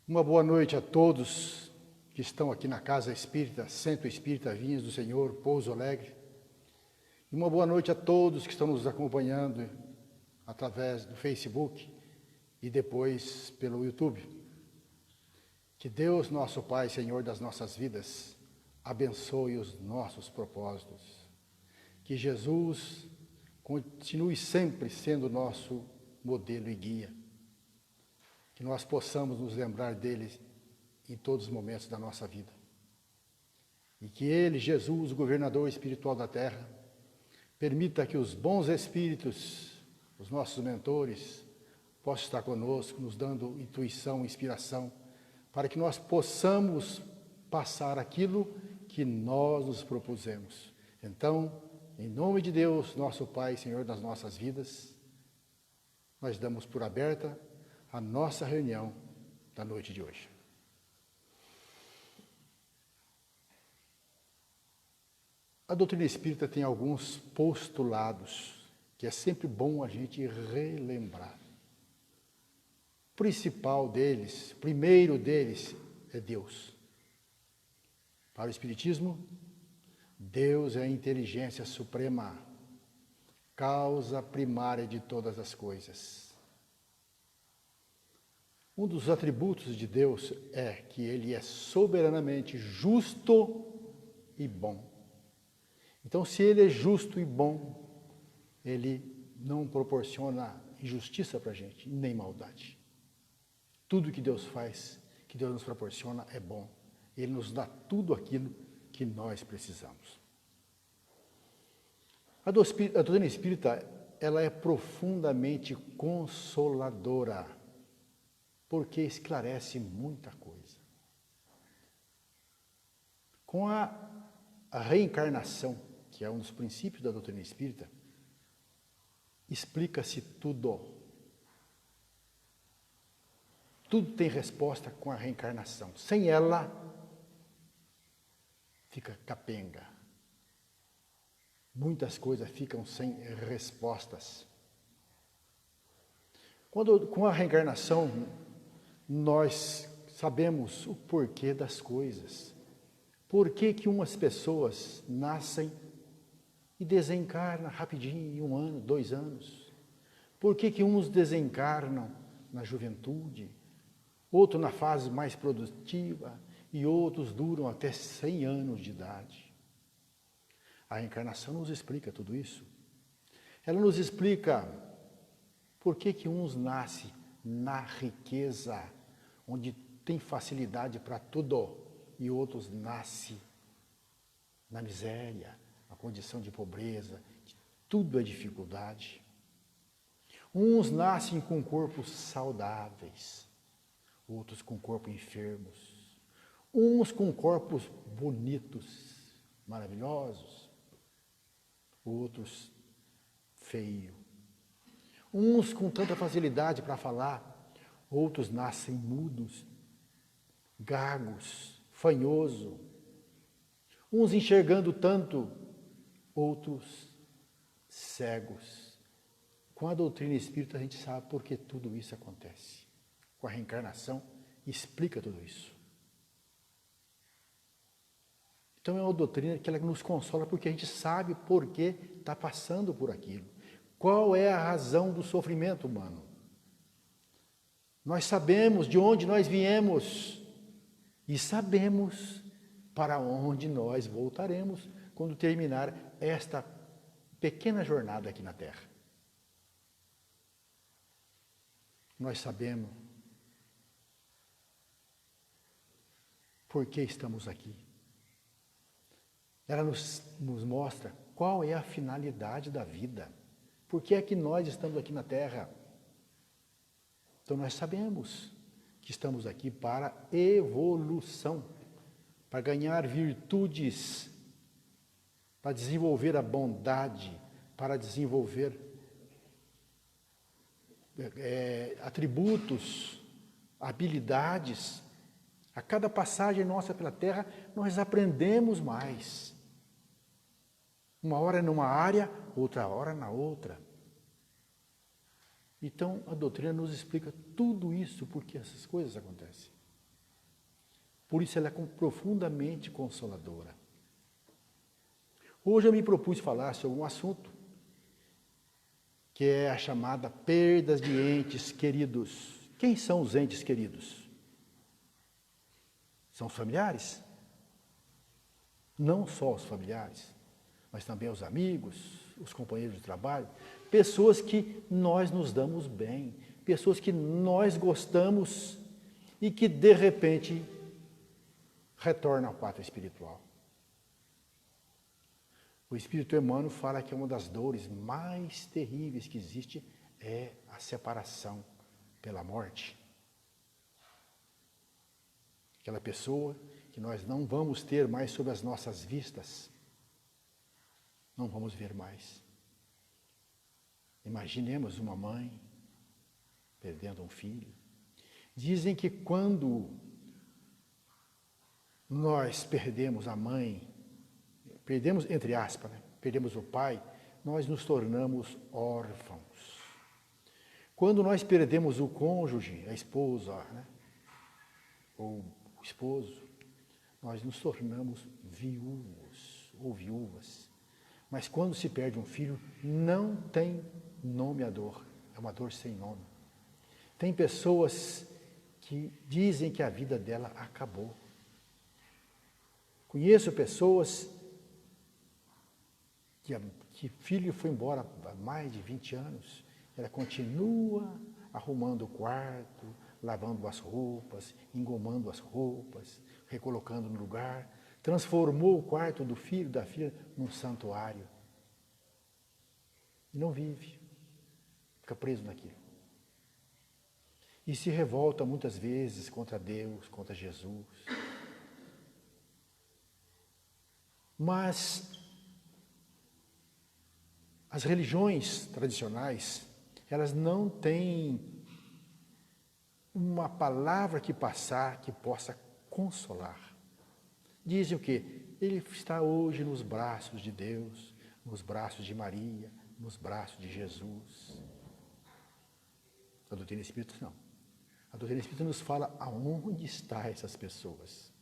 Uma boa noite a todos que estão aqui na Casa Espírita, Centro Espírita Vinhas do Senhor, Pouso Alegre. E uma boa noite a todos que estão nos acompanhando através do Facebook e depois pelo YouTube. Que Deus, nosso Pai, Senhor das nossas vidas, abençoe os nossos propósitos. Que Jesus continue sempre sendo nosso modelo e guia. Que nós possamos nos lembrar dele em todos os momentos da nossa vida. E que ele, Jesus, o governador espiritual da terra, permita que os bons espíritos, os nossos mentores, possam estar conosco, nos dando intuição, inspiração, para que nós possamos passar aquilo que nós nos propusemos. Então, em nome de Deus, nosso Pai, Senhor das nossas vidas, nós damos por aberta a nossa reunião da noite de hoje. A doutrina espírita tem alguns postulados que é sempre bom a gente relembrar. O principal deles, o primeiro deles, é Deus. Para o Espiritismo, Deus é a inteligência suprema, causa primária de todas as coisas. Um dos atributos de Deus é que ele é soberanamente justo e bom. Então, se ele é justo e bom, ele não proporciona injustiça para a gente, nem maldade. Tudo que Deus faz, que Deus nos proporciona, é bom. Ele nos dá tudo aquilo que nós precisamos. A doutrina espírita, ela é profundamente consoladora, porque esclarece muita coisa. Com a reencarnação, que é um dos princípios da doutrina espírita, explica-se tudo. Tudo tem resposta com a reencarnação. Sem ela, fica capenga. Muitas coisas ficam sem respostas. Com a reencarnação, nós sabemos o porquê das coisas. Por que umas pessoas nascem e desencarnam rapidinho, em 1 ano, 2 anos? Por que uns desencarnam na juventude, outros na fase mais produtiva e outros duram até 100 anos de idade? A reencarnação nos explica tudo isso. Ela nos explica por que uns nascem na riqueza, onde tem facilidade para tudo, e outros nascem na miséria, na condição de pobreza, de tudo é dificuldade. Uns nascem com corpos saudáveis, outros com corpos enfermos, uns com corpos bonitos, maravilhosos, outros feios. Uns com tanta facilidade para falar, outros nascem mudos, gagos, fanhoso. Uns enxergando tanto, outros cegos. Com a doutrina espírita a gente sabe por que tudo isso acontece. Com a reencarnação explica tudo isso. Então é uma doutrina que ela nos consola porque a gente sabe por que está passando por aquilo. Qual é a razão do sofrimento humano? Nós sabemos de onde nós viemos e sabemos para onde nós voltaremos quando terminar esta pequena jornada aqui na Terra. Nós sabemos por que estamos aqui. Ela nos mostra qual é a finalidade da vida. Por que é que nós estamos aqui na Terra? Então nós sabemos que estamos aqui para evolução, para ganhar virtudes, para desenvolver a bondade, para desenvolver atributos, habilidades. A cada passagem nossa pela Terra, nós aprendemos mais. Uma hora numa área, outra hora na outra. Então, a doutrina nos explica tudo isso, porque essas coisas acontecem. Por isso ela é profundamente consoladora. Hoje eu me propus falar sobre um assunto que é a chamada perdas de entes queridos. Quem são os entes queridos? São os familiares? Não só os familiares, mas também os amigos, os companheiros de trabalho, pessoas que nós nos damos bem, pessoas que nós gostamos e que de repente retornam à pátria espiritual. O Espírito Emmanuel fala que uma das dores mais terríveis que existe é a separação pela morte. Aquela pessoa que nós não vamos ter mais sob as nossas vistas, não vamos ver mais. Imaginemos uma mãe perdendo um filho. Dizem que quando nós perdemos a mãe, perdemos, entre aspas, né? Perdemos o pai, nós nos tornamos órfãos. Quando nós perdemos o cônjuge, a esposa, né? Ou o esposo, nós nos tornamos viúvos ou viúvas. Mas quando se perde um filho, não tem nome a dor, é uma dor sem nome. Tem pessoas que dizem que a vida dela acabou. Conheço pessoas que filho foi embora há mais de 20 anos, ela continua arrumando o quarto, lavando as roupas, engomando as roupas, recolocando no lugar, transformou o quarto do filho, da filha, num santuário. E não vive, fica preso naquilo. E se revolta muitas vezes contra Deus, contra Jesus. Mas as religiões tradicionais, elas não têm uma palavra que passar que possa consolar. Dizem o quê? Ele está hoje nos braços de Deus, nos braços de Maria, nos braços de Jesus. A doutrina espírita não. A doutrina espírita nos fala aonde estão essas pessoas.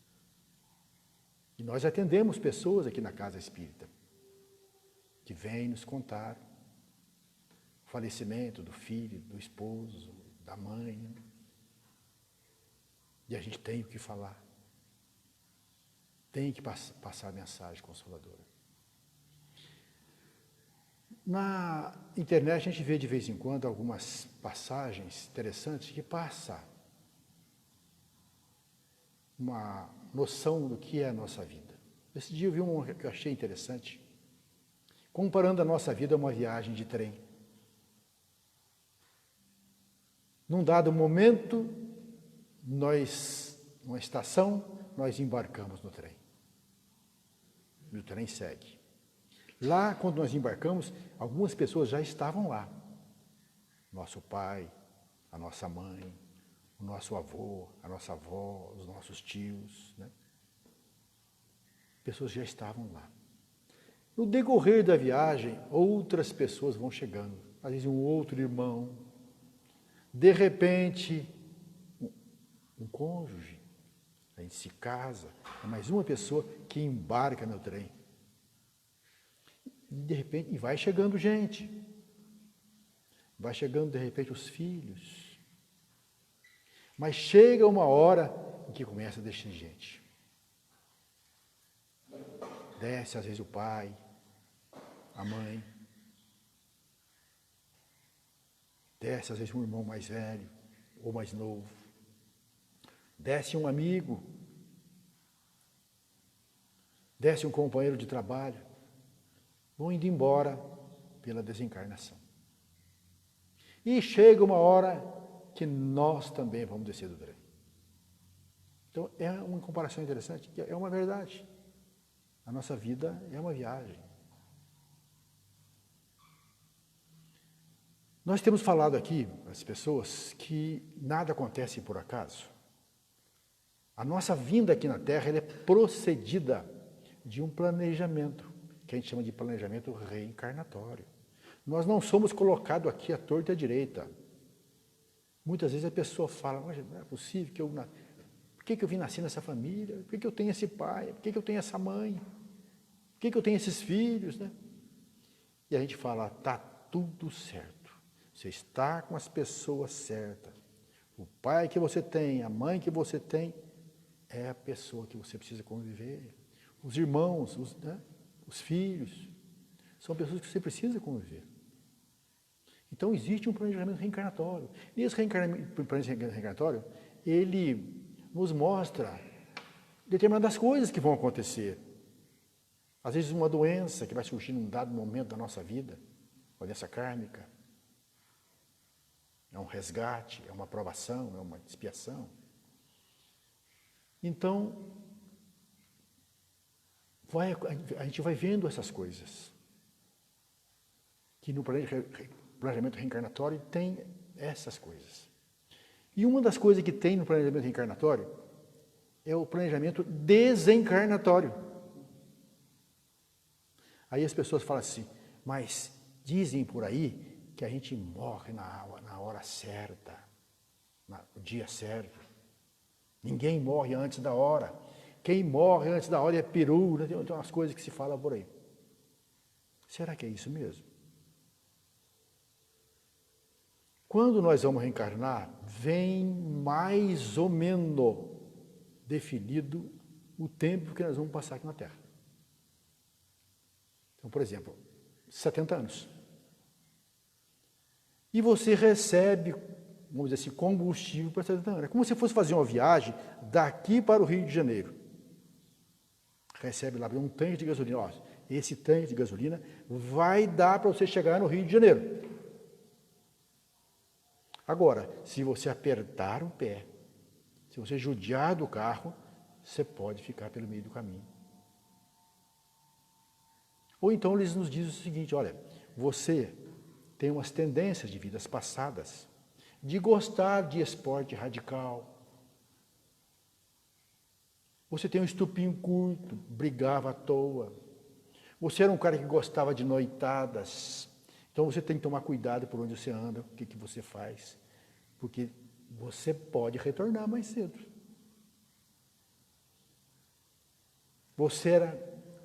E nós atendemos pessoas aqui na casa espírita, que vêm nos contar o falecimento do filho, do esposo, da mãe. E a gente tem o que falar. Tem que passar a mensagem consoladora. Na internet a gente vê de vez em quando algumas passagens interessantes que passam uma noção do que é a nossa vida. Esse dia eu vi uma que eu achei interessante, comparando a nossa vida a uma viagem de trem. Num dado momento, numa estação, nós embarcamos no trem. E o trem segue. Lá, quando nós embarcamos, algumas pessoas já estavam lá. Nosso pai, a nossa mãe, o nosso avô, a nossa avó, os nossos tios, né? Pessoas já estavam lá. No decorrer da viagem, outras pessoas vão chegando. Às vezes um outro irmão. De repente, um cônjuge. A gente se casa. É mais uma pessoa que embarca no trem. E de repente, vai chegando gente. Vai chegando, de repente, os filhos. Mas chega uma hora em que começa a descer gente. Desce, às vezes, o pai, a mãe. Desce, às vezes, um irmão mais velho ou mais novo. Desce um amigo. Desce um companheiro de trabalho. Vão indo embora pela desencarnação. E chega uma hora que nós também vamos descer do trem. Então, é uma comparação interessante, que é uma verdade. A nossa vida é uma viagem. Nós temos falado aqui, as pessoas, que nada acontece por acaso. A nossa vinda aqui na Terra ela é procedida de um planejamento, que a gente chama de planejamento reencarnatório. Nós não somos colocados aqui à torta e à direita. Muitas vezes a pessoa fala, mas não é possível que eu... Por que eu vim nascer nessa família? Por que eu tenho esse pai? Por que eu tenho essa mãe? Por que eu tenho esses filhos, né? E a gente fala, tá tudo certo. Você está com as pessoas certas. O pai que você tem, a mãe que você tem, é a pessoa que você precisa conviver. Os irmãos, os filhos, são pessoas que você precisa conviver. Então existe um planejamento reencarnatório. E esse planejamento reencarnatório, ele nos mostra determinadas coisas que vão acontecer. Às vezes uma doença que vai surgir num dado momento da nossa vida, uma doença kármica, é um resgate, é uma aprovação, é uma expiação. Então, a gente vai vendo essas coisas. Que no planejamento reencarnatório tem essas coisas. E uma das coisas que tem no planejamento reencarnatório é o planejamento desencarnatório. Aí as pessoas falam assim, mas dizem por aí que a gente morre na hora certa, no dia certo. Ninguém morre antes da hora. Quem morre antes da hora é peru, né? Tem umas coisas que se falam por aí. Será que é isso mesmo? Quando nós vamos reencarnar, vem mais ou menos definido o tempo que nós vamos passar aqui na Terra. Então, por exemplo, 70 anos. E você recebe, vamos dizer assim, combustível para 70 anos. É como se fosse fazer uma viagem daqui para o Rio de Janeiro. Recebe lá um tanque de gasolina. Ó, esse tanque de gasolina vai dar para você chegar no Rio de Janeiro. Agora, se você apertar o pé, se você judiar do carro, você pode ficar pelo meio do caminho. Ou então eles nos dizem o seguinte, olha, você tem umas tendências de vidas passadas, de gostar de esporte radical. Você tem um estupinho curto, brigava à toa. Você era um cara que gostava de noitadas. Então você tem que tomar cuidado por onde você anda, o que você faz. Porque você pode retornar mais cedo. Você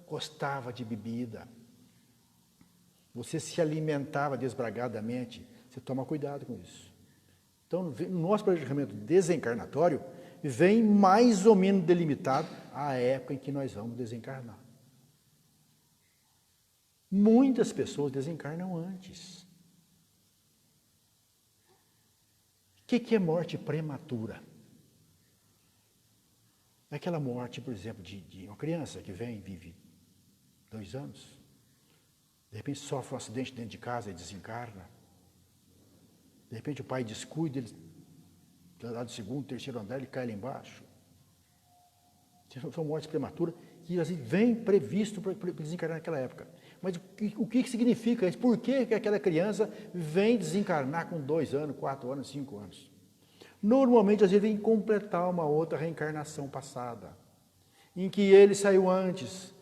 gostava de bebida. Você se alimentava desbragadamente. Você toma cuidado com isso. Então, no nosso planejamento desencarnatório, vem mais ou menos delimitado a época em que nós vamos desencarnar. Muitas pessoas desencarnam antes. O que é morte prematura? É aquela morte, por exemplo, de uma criança que vem e vive 2 anos, de repente sofre um acidente dentro de casa e desencarna. De repente o pai descuida, ele lá do 2º, 3º andar, ele cai lá embaixo. São mortes prematuras que às vezes vem previsto para desencarnar naquela época. Mas o que significa isso? Por que aquela criança vem desencarnar com 2 anos, 4 anos, 5 anos? Normalmente, às vezes, vem completar uma outra reencarnação passada, em que ele saiu antes,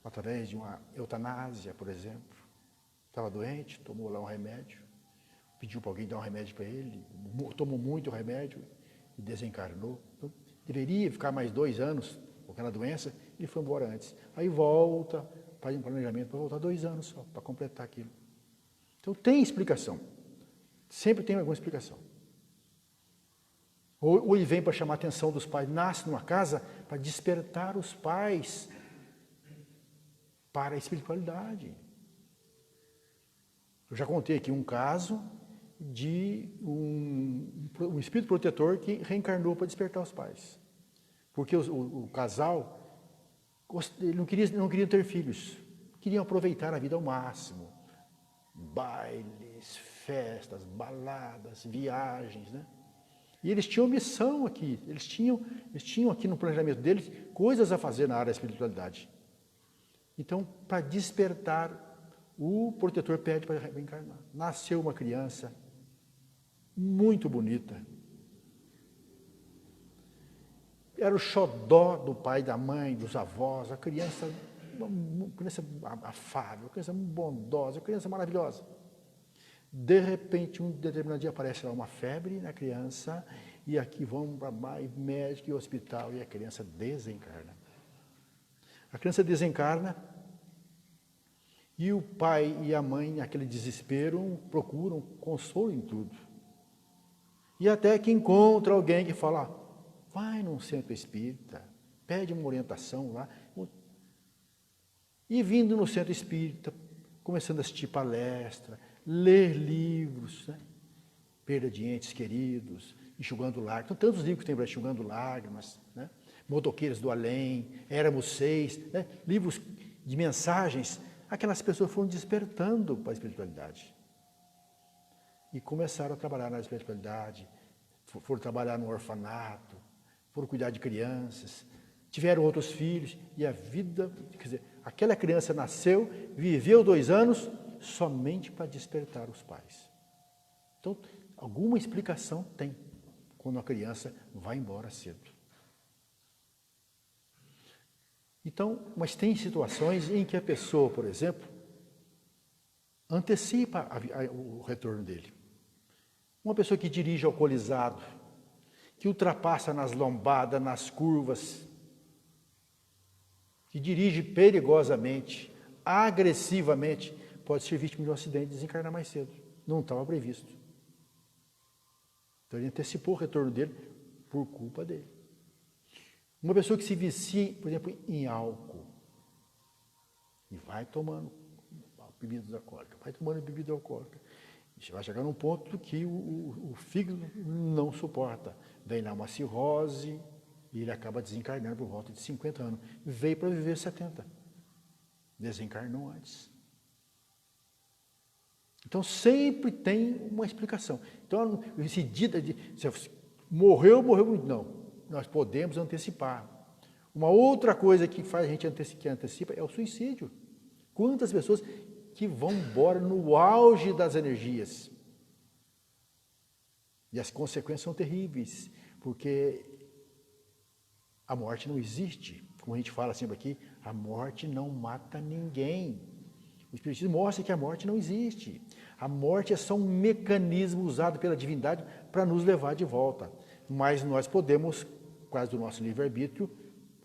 através de uma eutanásia, por exemplo. Estava doente, tomou lá um remédio, pediu para alguém dar um remédio para ele, tomou muito remédio e desencarnou. Então, deveria ficar mais 2 anos com aquela doença, ele foi embora antes. Aí volta, faz um planejamento para voltar 2 anos só, para completar aquilo. Então tem explicação. Sempre tem alguma explicação. Ou ele vem para chamar a atenção dos pais, nasce numa casa para despertar os pais para a espiritualidade. Eu já contei aqui um caso de um espírito protetor que reencarnou para despertar os pais. Porque o casal ele não queria ter filhos, queriam aproveitar a vida ao máximo. Bailes, festas, baladas, viagens, né? E eles tinham missão aqui, eles tinham aqui no planejamento deles coisas a fazer na área da espiritualidade. Então, para despertar, o protetor pede para reencarnar. Nasceu uma criança muito bonita. Era o xodó do pai, da mãe, dos avós, a criança, uma criança afável, uma criança bondosa, uma criança maravilhosa. De repente, um determinado dia aparece lá uma febre na criança e aqui vamos para mais médico e hospital, e a criança desencarna. A criança desencarna, e o pai e a mãe, naquele desespero, procuram consolo em tudo. E até que encontra alguém que fala, vai num centro espírita, pede uma orientação lá. E vindo no centro espírita, começando a assistir palestra, ler livros, né? Perda de entes queridos, Enxugando Lágrimas. Então, tantos livros que tem para Enxugando Lágrimas, né? Motoqueiros do Além, Éramos Seis, né? Livros de mensagens. Aquelas pessoas foram despertando para a espiritualidade. E começaram a trabalhar na espiritualidade, foram trabalhar no orfanato, foram cuidar de crianças, tiveram outros filhos, e a vida, quer dizer, aquela criança nasceu, viveu 2 anos, somente para despertar os pais. Então, alguma explicação tem, quando a criança vai embora cedo. Então, mas tem situações em que a pessoa, por exemplo, antecipa o retorno dele. Uma pessoa que dirige alcoolizado, que ultrapassa nas lombadas, nas curvas, que dirige perigosamente, agressivamente, pode ser vítima de um acidente e desencarnar mais cedo. Não estava previsto. Então ele antecipou o retorno dele por culpa dele. Uma pessoa que se vicia, por exemplo, em álcool, e vai tomando bebidas alcoólicas, vai tomando bebida alcoólica, vai chegar num ponto que o fígado não suporta. Vem lá uma cirrose e ele acaba desencarnando por volta de 50 anos. Veio para viver 70. Desencarnou antes. Então sempre tem uma explicação. Então esse dia de morreu, não. Nós podemos antecipar. Uma outra coisa que faz a gente antecipa é o suicídio. Quantas pessoas que vão embora no auge das energias. E as consequências são terríveis, porque a morte não existe. Como a gente fala sempre aqui, a morte não mata ninguém. O Espiritismo mostra que a morte não existe. A morte é só um mecanismo usado pela divindade para nos levar de volta. Mas nós podemos, por causa do nosso livre-arbítrio,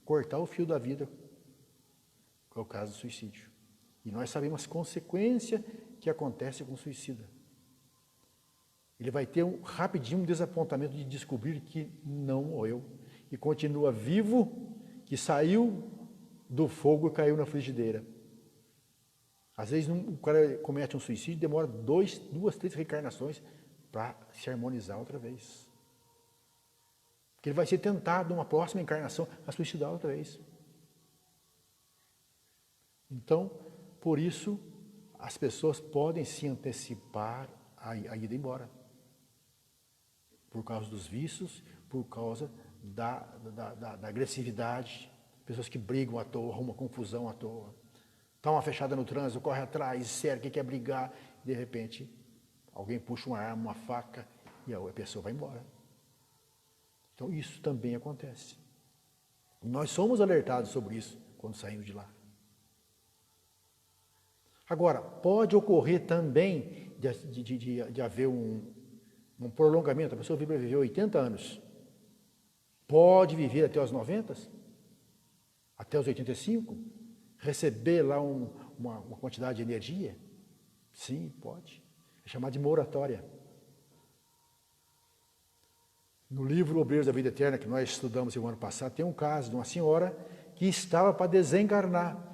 cortar o fio da vida, que é o caso do suicídio. E nós sabemos as consequências que acontece com o suicida. Ele vai ter rapidinho um desapontamento de descobrir que não morreu, e continua vivo, que saiu do fogo e caiu na frigideira. Às vezes o cara comete um suicídio, demora 2, 3 reencarnações para se harmonizar outra vez. Porque ele vai ser tentado, numa próxima encarnação, a suicidar outra vez. Então, por isso, as pessoas podem se antecipar a ida embora. Por causa dos vícios, por causa da agressividade, pessoas que brigam à toa, arrumam confusão à toa. Está uma fechada no trânsito, corre atrás, cerca, quer brigar, e de repente alguém puxa uma arma, uma faca, e a pessoa vai embora. Então isso também acontece. Nós somos alertados sobre isso quando saímos de lá. Agora, pode ocorrer também de haver um prolongamento. A pessoa vai viver 80 anos. Pode viver até os 90? Até os 85? Receber lá uma quantidade de energia? Sim, pode. É chamado de moratória. No livro Obreiros da Vida Eterna, que nós estudamos no ano passado, tem um caso de uma senhora que estava para desencarnar.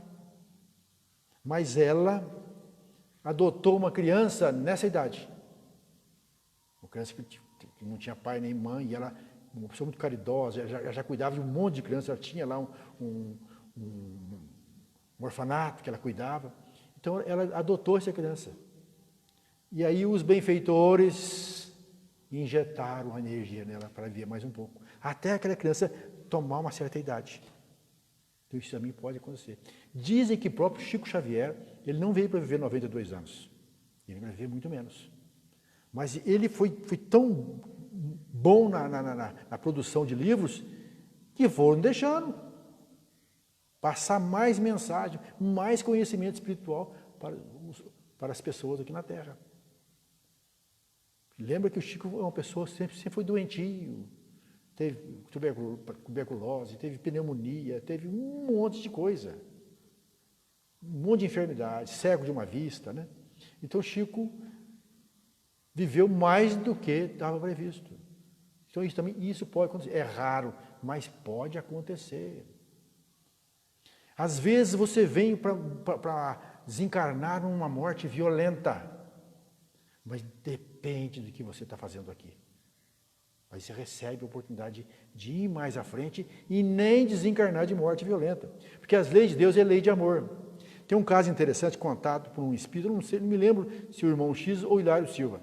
Mas ela adotou uma criança nessa idade. Uma criança que não tinha pai nem mãe, e ela, uma pessoa muito caridosa, ela já cuidava de um monte de crianças, ela tinha lá um orfanato que ela cuidava. Então ela adotou essa criança. E aí os benfeitores injetaram a energia nela para viver mais um pouco, até aquela criança tomar uma certa idade. Então isso também pode acontecer. Dizem que o próprio Chico Xavier, ele não veio para viver 92 anos. Ele vai viver muito menos. Mas ele foi tão bom na produção de livros que foram deixando passar mais mensagem, mais conhecimento espiritual para as pessoas aqui na Terra. Lembra que o Chico é uma pessoa sempre foi doentio, teve tuberculose, teve pneumonia, teve um monte de coisa. Um monte de enfermidade, cego de uma vista, né? Então Chico viveu mais do que estava previsto. Então isso pode acontecer. É raro, mas pode acontecer. Às vezes você vem para desencarnar numa morte violenta, mas depende do que você está fazendo aqui. Aí você recebe a oportunidade de ir mais à frente e nem desencarnar de morte violenta. Porque as leis de Deus é lei de amor. Tem um caso interessante contado por um espírito, não me lembro se o irmão X ou Hilário Silva.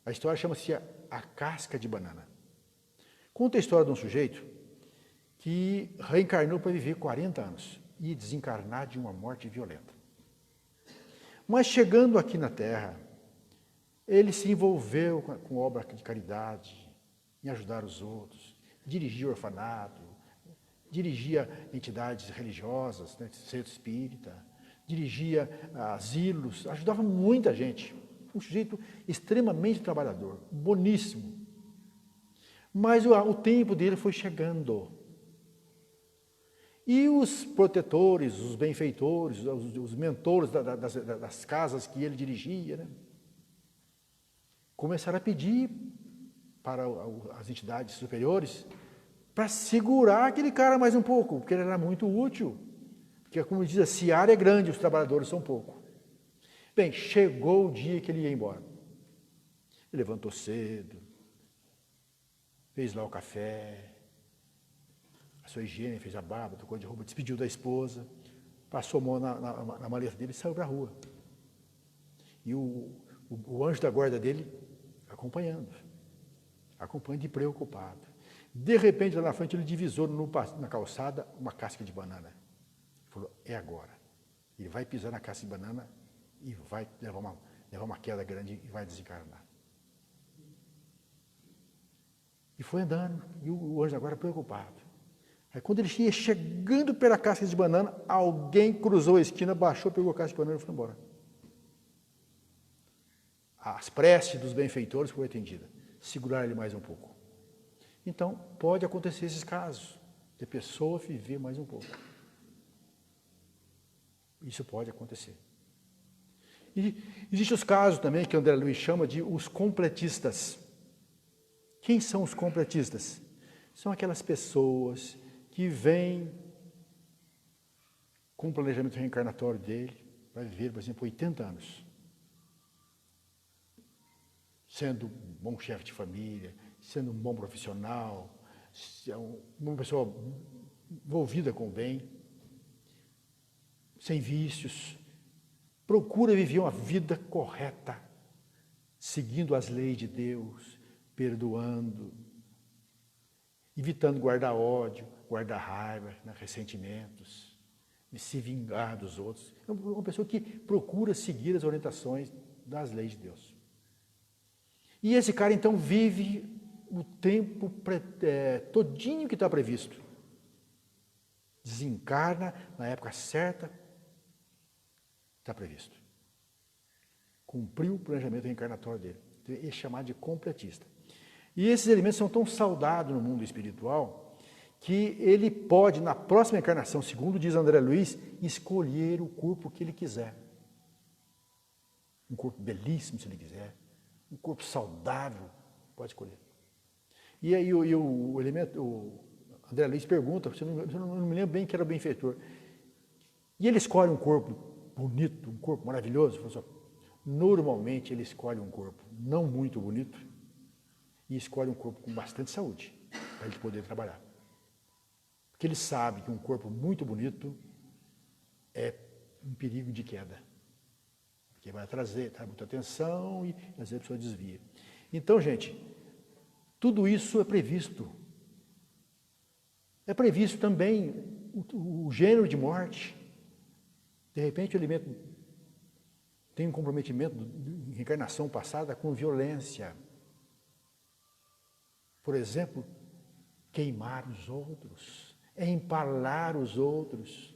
A história chama-se A Casca de Banana. Conta a história de um sujeito que reencarnou para viver 40 anos e desencarnar de uma morte violenta. Mas chegando aqui na Terra, ele se envolveu com obra de caridade, em ajudar os outros, dirigia orfanato, dirigia entidades religiosas, né, centro espírita, dirigia asilos, ajudava muita gente. Um sujeito extremamente trabalhador, boníssimo. Mas o tempo dele foi chegando. E os protetores, os benfeitores, os mentores das casas que ele dirigia, né, começaram a pedir para as entidades superiores para segurar aquele cara mais um pouco, porque ele era muito útil. Porque, como diz, a seara é grande, os trabalhadores são pouco. Bem, chegou o dia que ele ia embora. Ele levantou cedo, fez lá o café, a sua higiene, fez a barba, trocou de roupa, despediu da esposa, passou a mão na maleta dele e saiu para a rua. E o anjo da guarda dele acompanhando e preocupado. De repente, lá na frente, ele divisou na calçada uma casca de banana. Ele falou, é agora. Ele vai pisar na casca de banana e vai levar uma queda grande e vai desencarnar. E foi andando, e o anjo da guarda preocupado. Aí quando ele ia chegando pela casca de banana, alguém cruzou a esquina, baixou, pegou a casca de banana e foi embora. As preces dos benfeitores foram atendidas. Segurar ele mais um pouco. Então, pode acontecer esses casos, de pessoa viver mais um pouco. Isso pode acontecer. E existem os casos também que André Luiz chama de os completistas. Quem são os completistas? São aquelas pessoas que vêm com o planejamento reencarnatório dele, vai viver, por exemplo, 80 anos. Sendo um bom chefe de família, sendo um bom profissional, uma pessoa envolvida com o bem, sem vícios, procura viver uma vida correta, seguindo as leis de Deus, perdoando, evitando guardar ódio, guardar raiva, né, ressentimentos, e se vingar dos outros. É uma pessoa que procura seguir as orientações das leis de Deus. E esse cara, então, vive o tempo todinho que está previsto. Desencarna na época certa, está previsto. Cumpriu o planejamento reencarnatório dele. É chamado de completista. E esses elementos são tão saudados no mundo espiritual que ele pode, na próxima encarnação, segundo diz André Luiz, escolher o corpo que ele quiser. Um corpo belíssimo, se ele quiser. Um corpo saudável, pode escolher. E aí o André Luiz pergunta, eu não me lembro bem que era o benfeitor. E ele escolhe um corpo bonito, um corpo maravilhoso? Normalmente ele escolhe um corpo não muito bonito e escolhe um corpo com bastante saúde, para ele poder trabalhar. Porque ele sabe que um corpo muito bonito é um perigo de queda. Porque vai trazer muita atenção e às vezes a pessoa desvia. Então, gente, tudo isso é previsto. É previsto também o gênero de morte. De repente, o elemento tem um comprometimento de reencarnação passada com violência. Por exemplo, queimar os outros, empalar os outros,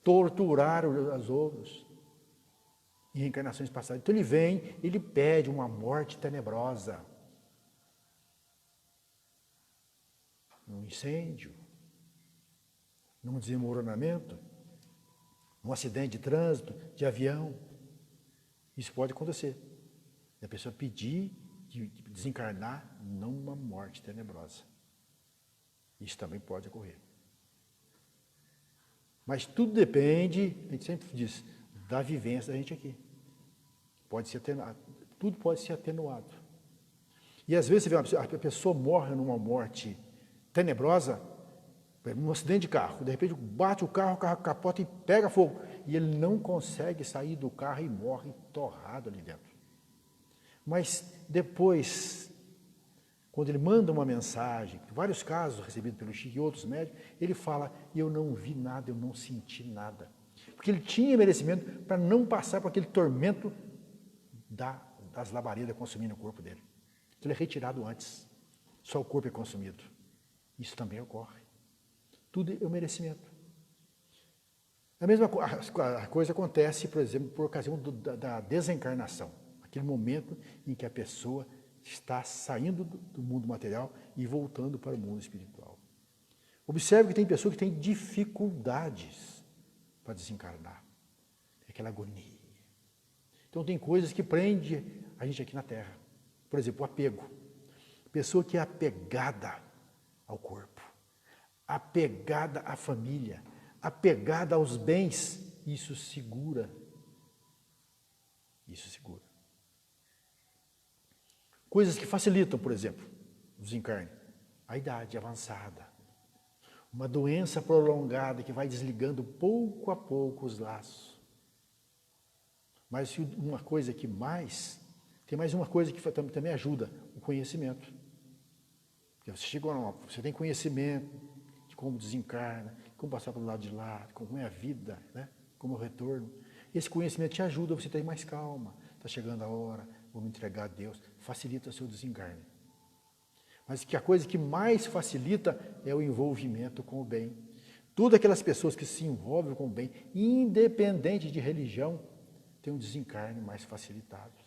torturar os outros. Em reencarnações passadas. Então ele vem, ele pede uma morte tenebrosa. num incêndio, num desmoronamento, num acidente de trânsito, de avião. Isso pode acontecer. E a pessoa pedir de desencarnar numa morte tenebrosa. Isso também pode ocorrer. Mas tudo depende, a gente sempre diz, da vivência da gente aqui. Pode ser atenuado, tudo pode ser atenuado. E às vezes você vê a pessoa morre numa morte tenebrosa, num acidente de carro, de repente bate o carro capota e pega fogo. E ele não consegue sair do carro e morre torrado ali dentro. Mas depois, quando ele manda uma mensagem, vários casos recebidos pelo Chico e outros médicos, ele fala, eu não vi nada, eu não senti nada. Porque ele tinha merecimento para não passar por aquele tormento das labaredas consumindo o corpo dele. Ele é retirado antes, só o corpo é consumido. Isso também ocorre. Tudo é o merecimento. A mesma coisa acontece, por exemplo, por ocasião da desencarnação. Aquele momento em que a pessoa está saindo do mundo material e voltando para o mundo espiritual. Observe que tem pessoas que têm dificuldades para desencarnar. É aquela agonia. Então tem coisas que prendem a gente aqui na Terra. Por exemplo, o apego. Pessoa que é apegada ao corpo, apegada à família, apegada aos bens, isso segura. Isso segura. Coisas que facilitam, por exemplo, o desencarne. A idade avançada. Uma doença prolongada que vai desligando pouco a pouco os laços. Mas uma coisa que mais... Tem mais uma coisa que também ajuda, o conhecimento. Porque você tem conhecimento de como desencarna, como passar pelo lado de lá, como é a vida, né? Como é o retorno. Esse conhecimento te ajuda a você ter mais calma. Está chegando a hora, vou me entregar a Deus. Facilita o seu desencarne. Mas que a coisa que mais facilita é o envolvimento com o bem. Todas aquelas pessoas que se envolvem com o bem, independente de religião, têm um desencarne mais facilitado.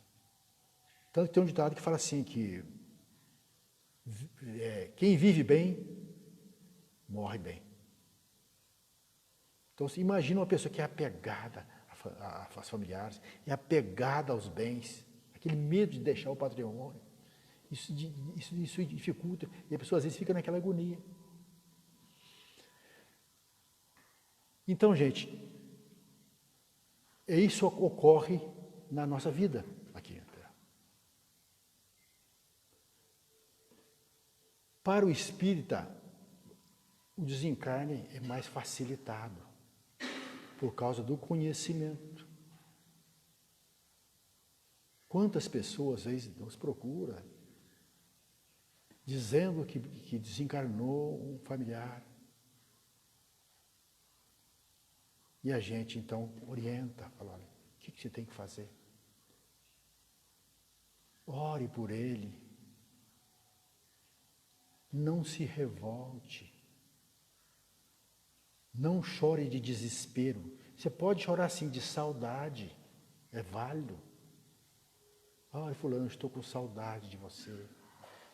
Tanto que tem um ditado que fala assim, que quem vive bem, morre bem. Então, você imagina uma pessoa que é apegada aos familiares, é apegada aos bens, aquele medo de deixar o patrimônio. Isso dificulta, e a pessoa às vezes fica naquela agonia. Então, gente, isso ocorre na nossa vida aqui na Terra. Para o espírita, o desencarne é mais facilitado por causa do conhecimento. Quantas pessoas às vezes nos procuram dizendo que desencarnou um familiar. E a gente então orienta, fala, olha, o que você tem que fazer? Ore por ele. Não se revolte. Não chore de desespero. Você pode chorar assim de saudade. É válido. Ai, fulano, estou com saudade de você.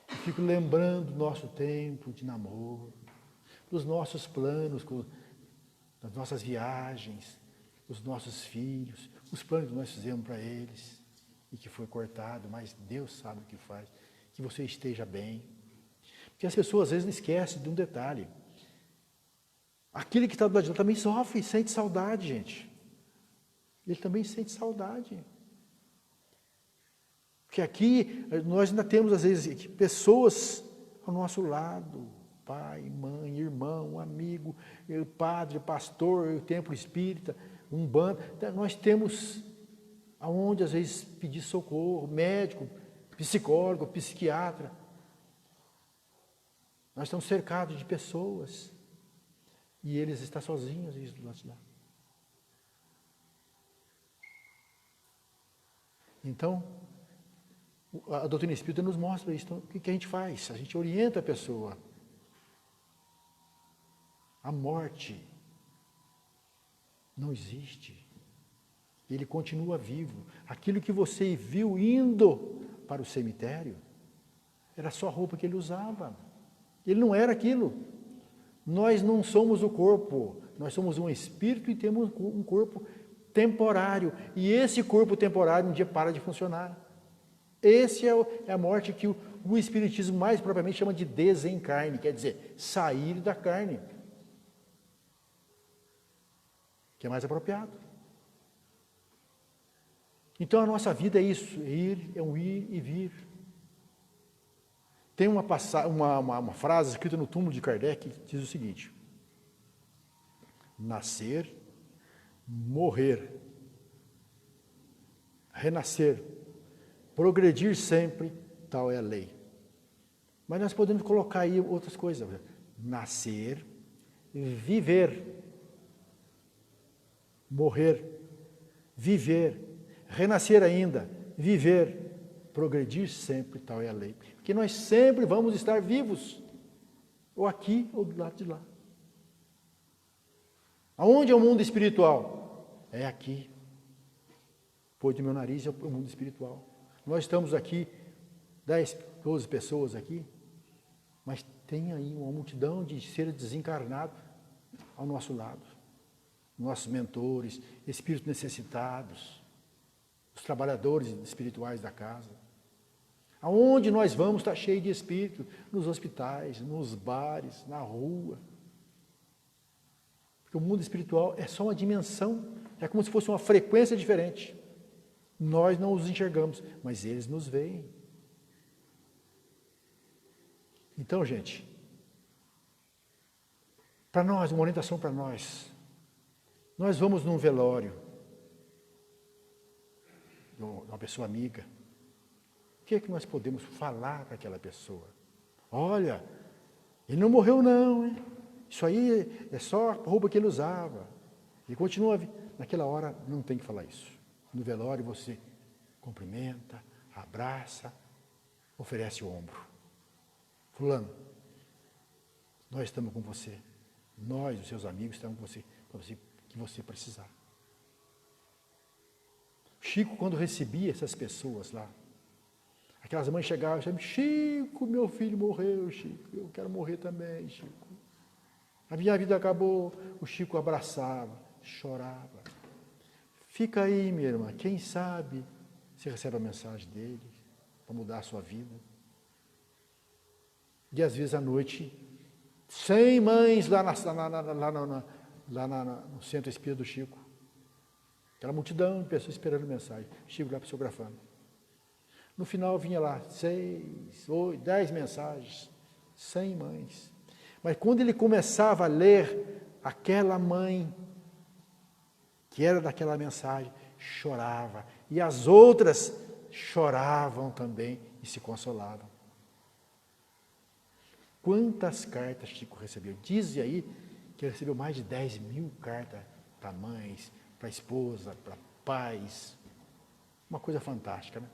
Eu fico lembrando do nosso tempo de namoro, dos nossos planos, das nossas viagens, dos nossos filhos, os planos que nós fizemos para eles e que foi cortado, mas Deus sabe o que faz. Que você esteja bem. Porque as pessoas às vezes esquecem de um detalhe. Aquele que está do lado de lá também sofre, sente saudade, gente. Ele também sente saudade. Porque aqui nós ainda temos, às vezes, pessoas ao nosso lado, pai, mãe, irmão, amigo, padre, pastor, templo espírita, umbanda. Nós temos aonde, às vezes, pedir socorro, médico, psicólogo, psiquiatra. Nós estamos cercados de pessoas e eles estão sozinhos, eles do lado de lá. Então, a doutrina espírita nos mostra isso. Então, o que a gente faz? A gente orienta a pessoa. A morte não existe. Ele continua vivo. Aquilo que você viu indo para o cemitério era só a roupa que ele usava. Ele não era aquilo. Nós não somos o corpo, nós somos um espírito e temos um corpo temporário. E esse corpo temporário um dia para de funcionar. Esse é a morte que o Espiritismo mais propriamente chama de desencarne, quer dizer, sair da carne. Que é mais apropriado. Então a nossa vida é isso, é um ir e vir. Tem uma frase escrita no túmulo de Kardec que diz o seguinte: nascer, morrer, renascer, progredir sempre, tal é a lei. Mas nós podemos colocar aí outras coisas. Nascer, viver, morrer, viver, renascer ainda, viver, progredir sempre, tal é a lei. Porque nós sempre vamos estar vivos, ou aqui ou do lado de lá. Aonde é o mundo espiritual? É aqui. Depois do meu nariz é o mundo espiritual. Nós estamos aqui, 10, 12 pessoas aqui, mas tem aí uma multidão de seres desencarnados ao nosso lado. Nossos mentores, espíritos necessitados, os trabalhadores espirituais da casa. Aonde nós vamos está cheio de espírito, nos hospitais, nos bares, na rua. Porque o mundo espiritual é só uma dimensão, é como se fosse uma frequência diferente. Nós não os enxergamos, mas eles nos veem. Então, gente, para nós, uma orientação para nós. Nós vamos num velório de uma pessoa amiga. O que é que nós podemos falar para aquela pessoa? Olha, ele não morreu não, hein? Isso aí é só a roupa que ele usava. E continua, naquela hora não tem que falar isso. No velório você cumprimenta, abraça, oferece o ombro. Fulano, nós estamos com você. Nós, os seus amigos, estamos com você, que você precisar. Chico, quando recebia essas pessoas lá, aquelas mães chegavam e diziam: Chico, meu filho morreu, Chico, eu quero morrer também, Chico. A minha vida acabou. O Chico abraçava, chorava. Fica aí, minha irmã, quem sabe você recebe a mensagem dele para mudar a sua vida. E às vezes à noite, 100 mães lá no centro espírita do Chico. Aquela multidão de pessoas esperando mensagem. Chico lá psicografando. No final vinha lá 6, 8, 10 mensagens, 100 mães. Mas quando ele começava a ler, aquela mãe, que era daquela mensagem, chorava. E as outras choravam também e se consolavam. Quantas cartas Chico recebeu? Diz aí que ele recebeu mais de 10.000 cartas para mães, para esposa, para pais. Uma coisa fantástica, né?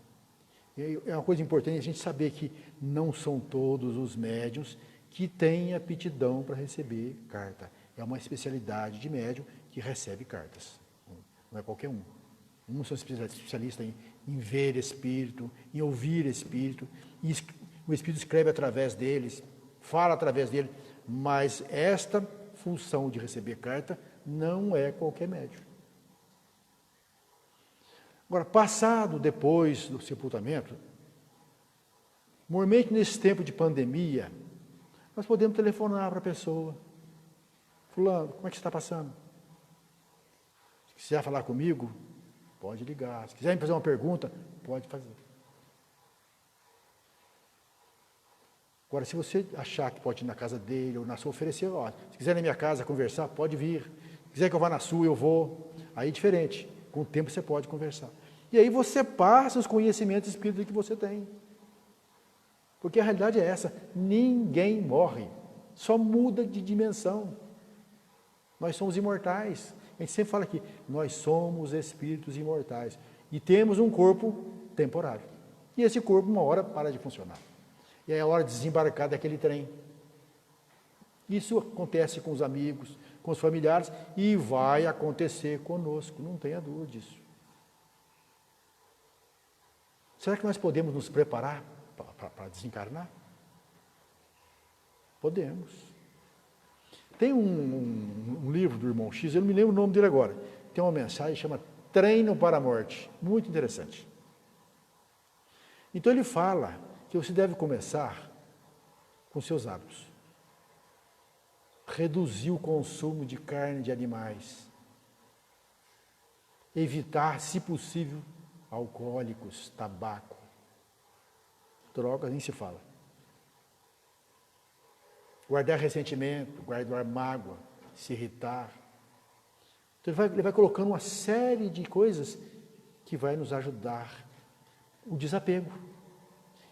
E é uma coisa importante a gente saber que não são todos os médiuns que têm aptidão para receber carta. É uma especialidade de médium que recebe cartas. Não é qualquer um. Uns são especialistas em ver espírito, em ouvir espírito, e o espírito escreve através deles, fala através dele, mas esta função de receber carta não é qualquer médium. Agora, passado depois do sepultamento, normalmente nesse tempo de pandemia, nós podemos telefonar para a pessoa. Fulano, como é que você está passando? Se quiser falar comigo, pode ligar. Se quiser me fazer uma pergunta, pode fazer. Agora, se você achar que pode ir na casa dele ou na sua, oferecer, ó, se quiser ir na minha casa conversar, pode vir. Se quiser que eu vá na sua, eu vou. Aí é diferente. Com o tempo você pode conversar. E aí você passa os conhecimentos espíritas que você tem. Porque a realidade é essa, ninguém morre, só muda de dimensão. Nós somos imortais. A gente sempre fala aqui, nós somos espíritos imortais. E temos um corpo temporário. E esse corpo, uma hora, para de funcionar. E é a hora de desembarcar daquele trem. Isso acontece com os amigos, com os familiares, e vai acontecer conosco, não tenha dúvida disso. Será que nós podemos nos preparar para desencarnar? Podemos. Tem um livro do irmão X, eu não me lembro o nome dele agora, tem uma mensagem que chama Treino para a Morte, muito interessante. Então ele fala que você deve começar com seus hábitos. Reduzir o consumo de carne de animais. Evitar, se possível, alcoólicos, tabaco, drogas, nem se fala. Guardar ressentimento, guardar mágoa, se irritar. Então ele vai colocando uma série de coisas que vai nos ajudar. O desapego.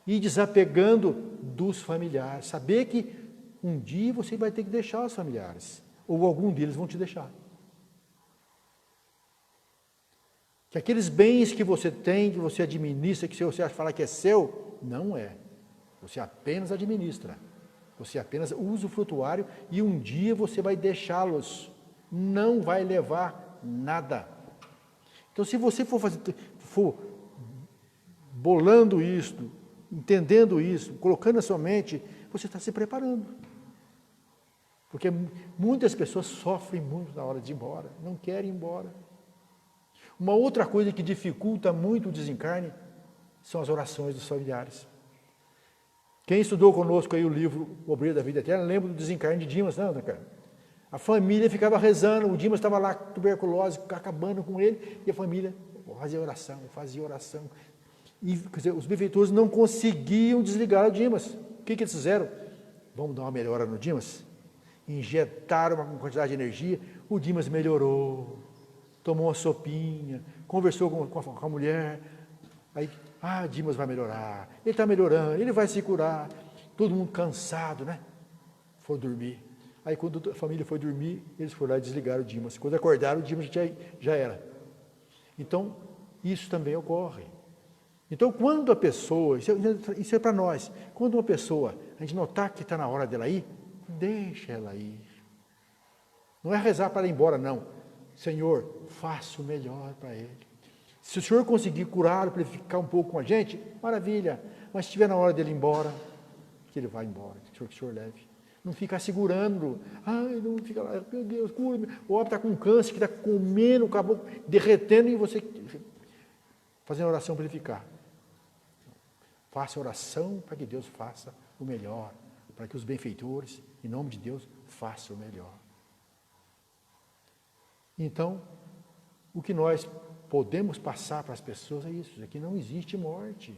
E desapegando dos familiares. Saber que um dia você vai ter que deixar os familiares. Ou algum deles vão te deixar. Que aqueles bens que você tem, que você administra, que você fala que é seu, não é. Você apenas administra. Você apenas usa o frutuário e um dia você vai deixá-los. Não vai levar nada. Então, se você for bolando isso, entendendo isso, colocando na sua mente, você está se preparando. Porque muitas pessoas sofrem muito na hora de ir embora, não querem ir embora. Uma outra coisa que dificulta muito o desencarne são as orações dos familiares. Quem estudou conosco aí o livro O Obreiro da Vida Eterna, lembra do desencarne de Dimas, não, né, cara? A família ficava rezando, o Dimas estava lá com tuberculose, acabando com ele, e a família fazia oração. E quer dizer, os benfeitores não conseguiam desligar o Dimas. O que eles fizeram? Vamos dar uma melhora no Dimas? Injetaram uma quantidade de energia, o Dimas melhorou, tomou uma sopinha, conversou com a mulher, aí, Dimas vai melhorar, ele está melhorando, ele vai se curar, todo mundo cansado, né? Foi dormir. Aí quando a família foi dormir, eles foram lá e desligaram o Dimas. Quando acordaram, o Dimas já era. Então, isso também ocorre. Então, quando a pessoa, isso é para nós, quando uma pessoa, a gente notar que está na hora dela ir, deixa ela ir. Não é rezar para ela ir embora, não. Senhor, faça o melhor para ele. Se o Senhor conseguir curá-lo para ele ficar um pouco com a gente, maravilha. Mas se estiver na hora dele ir embora, que ele vá embora, que o Senhor leve. Não ficar segurando, não fica lá, meu Deus, cura-me. O homem está com câncer, que está comendo, acabou derretendo, e você fazendo oração para ele ficar. Faça oração para que Deus faça o melhor, para que os benfeitores, em nome de Deus, façam o melhor. Então, o que nós podemos passar para as pessoas é isso, é que não existe morte.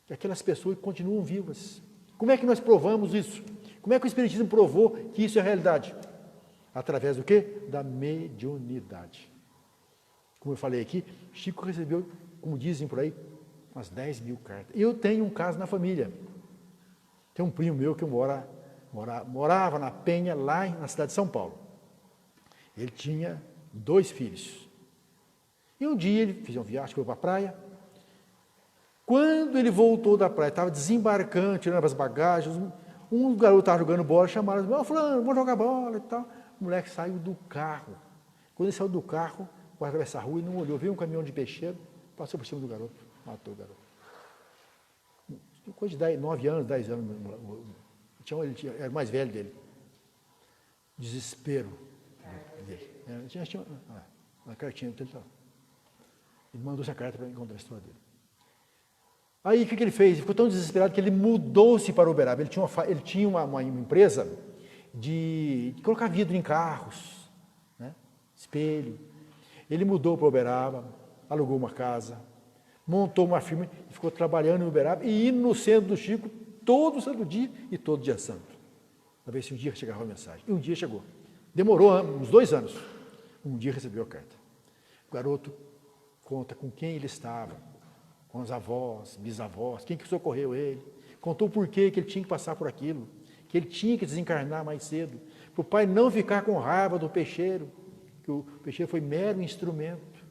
Que aquelas pessoas continuam vivas. Como é que nós provamos isso? Como é que o Espiritismo provou que isso é realidade? Através do quê? Da mediunidade. Como eu falei aqui, Chico recebeu, como dizem por aí, umas 10 mil cartas. Eu tenho um caso na família. Tem um primo meu que morava na Penha, lá na cidade de São Paulo. Ele tinha 2 filhos. E um dia ele fez uma viagem, foi para a praia. Quando ele voltou da praia, estava desembarcando, tirando as bagagens, um garoto estava jogando bola, chamaram, fulano, vamos jogar bola e tal. O moleque saiu do carro. Quando ele saiu do carro, foi atravessar a rua e não olhou, veio um caminhão de peixeiro, passou por cima do garoto, matou o garoto. Coisa de 9 anos, 10 anos, ele era o mais velho dele. Desespero dele. Tinha uma cartinha dele. Ele mandou essa carta para encontrar a história dele. Aí o que ele fez? Ele ficou tão desesperado que ele mudou-se para Uberaba. Ele tinha uma empresa de colocar vidro em carros, né? Espelho. Ele mudou para Uberaba, alugou uma casa, montou uma firma e ficou trabalhando em Uberaba e indo no centro do Chico todo santo dia e todo dia santo. Para ver se um dia chegava a mensagem. E um dia chegou. Demorou uns 2 anos. Um dia recebeu a carta. O garoto conta com quem ele estava, com os avós, bisavós, quem que socorreu ele, contou por que ele tinha que passar por aquilo, que ele tinha que desencarnar mais cedo, para o pai não ficar com raiva do peixeiro, que o peixeiro foi mero instrumento,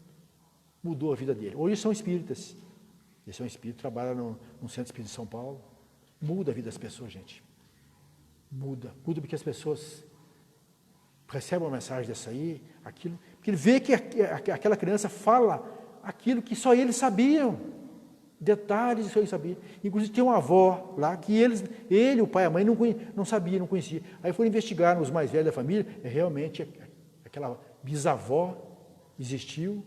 mudou a vida dele. Hoje são espíritas, eles são espíritas, trabalham no Centro Espírita de São Paulo, muda a vida das pessoas, gente, muda porque as pessoas recebem uma mensagem dessa aí, aquilo, porque ele vê que aquela criança fala aquilo que só eles sabiam, Detalhes isso aí sabia. Inclusive tinha uma avó lá que ele, o pai e a mãe não sabia, não conhecia. Aí foram investigar os mais velhos da família, e realmente aquela bisavó existiu,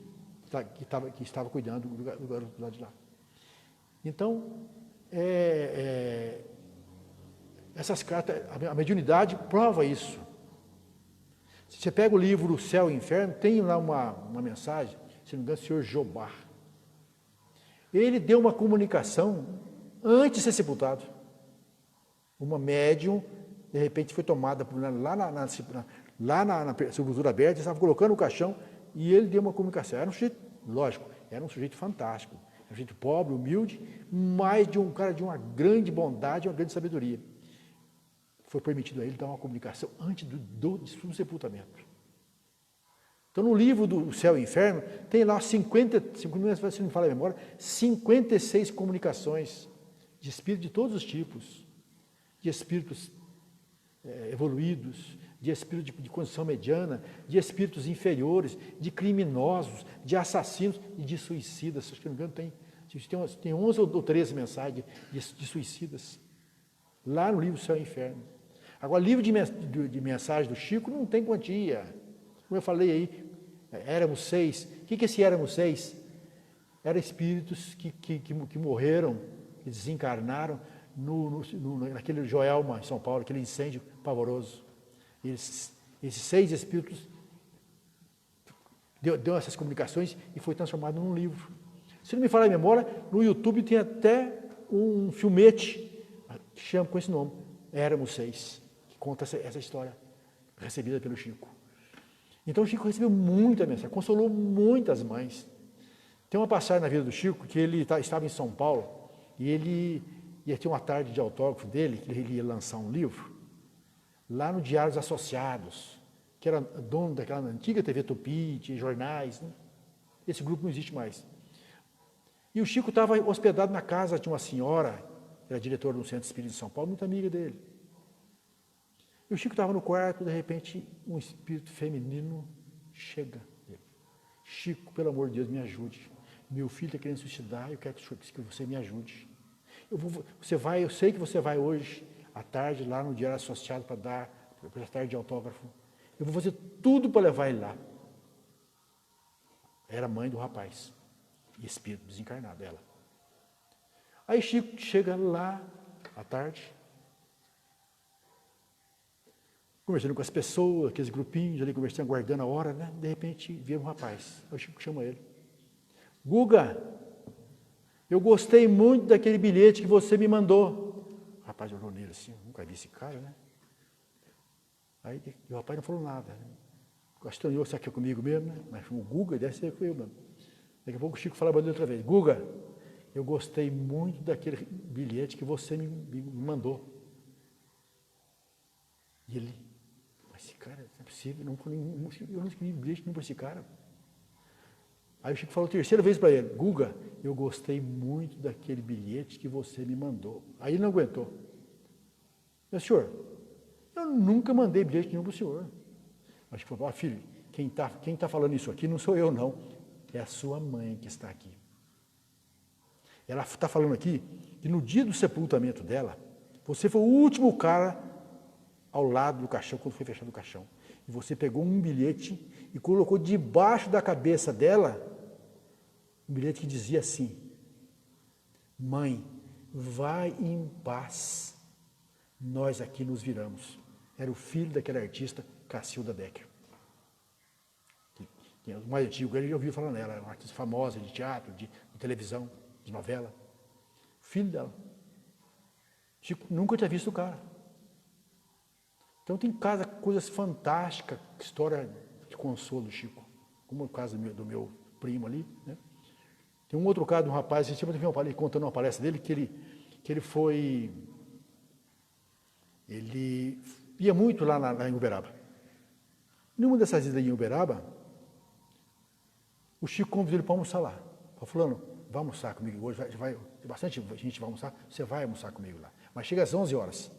que estava cuidando do garoto do lado de lá. Então, essas cartas, a mediunidade prova isso. Se você pega o livro O Céu e o Inferno, tem lá uma mensagem, se não me engano, o senhor Jobá. Ele deu uma comunicação antes de ser sepultado. Uma médium, de repente, foi tomada lá na sepultura aberta, estava colocando o caixão, e ele deu uma comunicação. Era um sujeito, lógico, era um sujeito fantástico. Era um sujeito pobre, humilde, mas de um cara de uma grande bondade, uma grande sabedoria. Foi permitido a ele dar uma comunicação antes do sepultamento. Então, no livro do Céu e Inferno, tem lá se não me fala a memória, 56 comunicações de espíritos de todos os tipos, de espíritos evoluídos, de espíritos de condição mediana, de espíritos inferiores, de criminosos, de assassinos e de suicidas. Se não me engano, tem 11 ou 13 mensagens de suicidas, lá no livro Céu e Inferno. Agora, livro de mensagem do Chico não tem quantia. Como eu falei aí, éramos 6. O que esse éramos 6? Eram espíritos que morreram, que desencarnaram naquele Joelma, em São Paulo, aquele incêndio pavoroso. Esses 6 espíritos deu essas comunicações e foi transformado num livro. Se não me falar a memória, no YouTube tem até um filmete que chama com esse nome, Éramos 6, que conta essa história recebida pelo Chico. Então o Chico recebeu muita mensagem, consolou muitas mães. Tem uma passagem na vida do Chico que ele estava em São Paulo e ele ia ter uma tarde de autógrafo dele, que ele ia lançar um livro, lá no Diários Associados, que era dono daquela antiga TV Tupi, tinha jornais, né? Esse grupo não existe mais. E o Chico estava hospedado na casa de uma senhora, que era diretora do Centro Espírita de São Paulo, muito amiga dele. E o Chico estava no quarto, de repente, um espírito feminino chega. Chico, pelo amor de Deus, me ajude. Meu filho está querendo suicidar, eu quero que você me ajude. Eu sei que você vai hoje, à tarde, lá no Diário Associado, para a tarde de autógrafo. Eu vou fazer tudo para levar ele lá. Era mãe do rapaz, e espírito desencarnado, ela. Aí Chico chega lá, à tarde, conversando com as pessoas, aqueles grupinhos ali, conversando, aguardando a hora, né? De repente, vira um rapaz. Aí o Chico chama ele. Guga, eu gostei muito daquele bilhete que você me mandou. O rapaz olhou nele assim, nunca vi esse cara, né? Aí o rapaz não falou nada. Né? Estranhou, será que é comigo mesmo, né? Mas o Guga deve ser eu mesmo. Daqui a pouco o Chico fala para ele outra vez. Guga, eu gostei muito daquele bilhete que você me mandou. E ele, mas esse cara, não é possível, eu não escrevi bilhete nenhum para esse cara. Aí o Chico falou a terceira vez para ele, Guga, eu gostei muito daquele bilhete que você me mandou. Aí ele não aguentou. Meu senhor, eu nunca mandei bilhete nenhum para o senhor. Mas Chico falou, filho, quem tá falando isso aqui não sou eu não, é a sua mãe que está aqui. Ela está falando aqui que no dia do sepultamento dela, você foi o último cara ao lado do caixão, quando foi fechado o caixão. E você pegou um bilhete e colocou debaixo da cabeça dela um bilhete que dizia assim, mãe, vai em paz, nós aqui nos viramos. Era o filho daquela artista, Cacilda Becker. O mais antigo, ele já ouviu falar nela, era uma artista famosa de teatro, de televisão, de novela. Filho dela. Chico nunca tinha visto o cara. Então tem coisas fantásticas, história de consolo do Chico. Como o caso do meu primo ali, né? Tem um outro caso de um rapaz, ele contando uma palestra dele, que ele ia muito lá em Uberaba. Numa dessas idas em Uberaba, o Chico convidou ele para almoçar lá. Falou, fulano, vai almoçar comigo hoje, bastante gente vai almoçar, você vai almoçar comigo lá. Mas chega às 11 horas.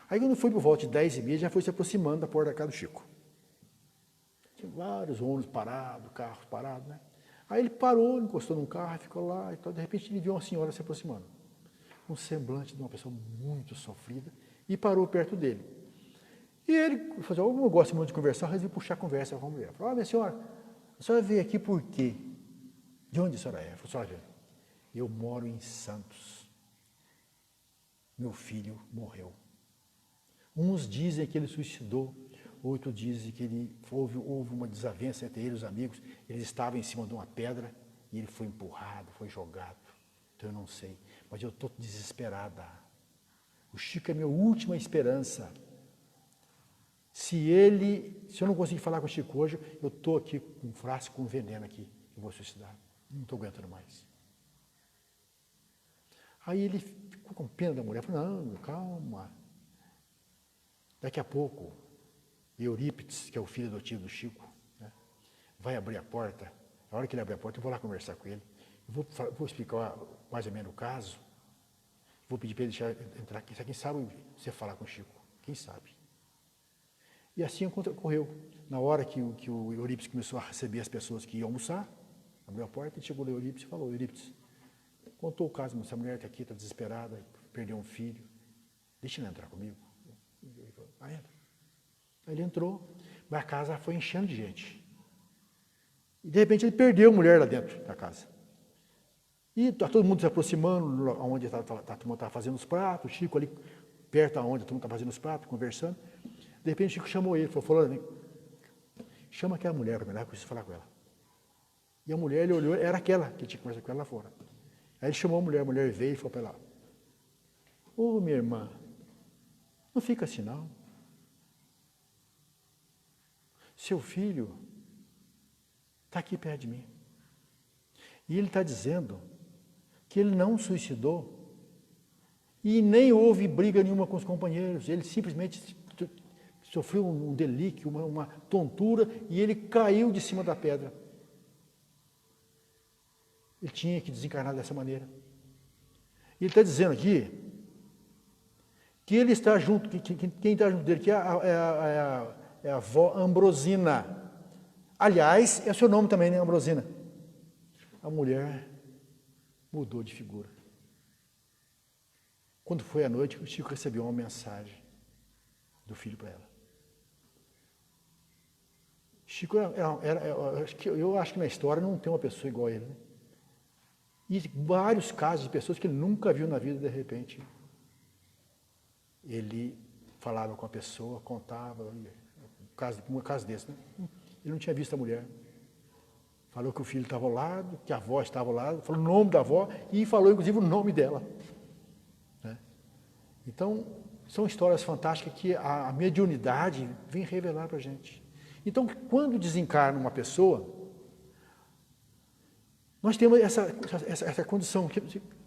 Aí quando foi por volta de 10h30, já foi se aproximando da porta da casa do Chico. Tinha vários ônibus parados, carros parados, né? Aí ele parou, encostou num carro, ficou lá e tal. De repente ele viu uma senhora se aproximando, um semblante de uma pessoa muito sofrida, e parou perto dele. E ele falou, eu gosto muito de conversar, resolvi puxar a conversa com a mulher. Falou, minha senhora, a senhora veio aqui por quê? De onde a senhora é? Falou, senhora, eu moro em Santos. Meu filho morreu. Uns dizem que ele suicidou, outros dizem que houve uma desavença entre ele e os amigos, eles estavam em cima de uma pedra e ele foi empurrado, foi jogado. Então eu não sei, mas eu estou desesperada. O Chico é minha última esperança. Se eu não conseguir falar com o Chico hoje, eu estou aqui com um frasco com veneno aqui, eu vou suicidar. Não estou aguentando mais. Aí ele ficou com pena da mulher, falou, não, calma. Daqui a pouco, Eurípides, que é o filho adotivo do Chico, né, vai abrir a porta. Na hora que ele abrir a porta, eu vou lá conversar com ele. Eu vou explicar mais ou menos o caso. Vou pedir para ele deixar entrar aqui. Quem sabe você falar com o Chico? Quem sabe? E assim ocorreu. Na hora que o Eurípides começou a receber as pessoas que iam almoçar, abriu a porta, ele chegou no Eurípides e falou, Eurípides, contou o caso, essa mulher está aqui, está desesperada, perdeu um filho, deixa ela entrar comigo. Ele falou, entra. Aí ele entrou, mas a casa foi enchendo de gente. E de repente ele perdeu a mulher lá dentro da casa. E está todo mundo se aproximando, onde a turma estava fazendo os pratos, o Chico ali perto aonde a turma estava fazendo os pratos, conversando. De repente o Chico chamou ele, falou, fulano, chama aquela mulher para mim lá, eu preciso falar com ela. E a mulher, ele olhou, era aquela que tinha conversado com ela lá fora. Aí ele chamou a mulher veio e falou para ela, ô minha irmã, não fica assim não. Seu filho está aqui perto de mim. E ele está dizendo que ele não suicidou e nem houve briga nenhuma com os companheiros. Ele simplesmente sofreu um delíquio, uma tontura, e ele caiu de cima da pedra. Ele tinha que desencarnar dessa maneira. Ele está dizendo aqui que ele está junto, quem está junto dele, que é a avó Ambrosina. Aliás, é o seu nome também, né, Ambrosina? A mulher mudou de figura. Quando foi à noite, o Chico recebeu uma mensagem do filho para ela. Chico eu acho que na história não tem uma pessoa igual a ele, né? E vários casos de pessoas que ele nunca viu na vida, de repente, ele falava com a pessoa, contava, um caso desse, né? Ele não tinha visto a mulher. Falou que o filho estava ao lado, que a avó estava ao lado, falou o nome da avó e falou, inclusive, o nome dela. Né? Então, são histórias fantásticas que a mediunidade vem revelar para a gente. Então, quando desencarna uma pessoa, nós temos essa condição.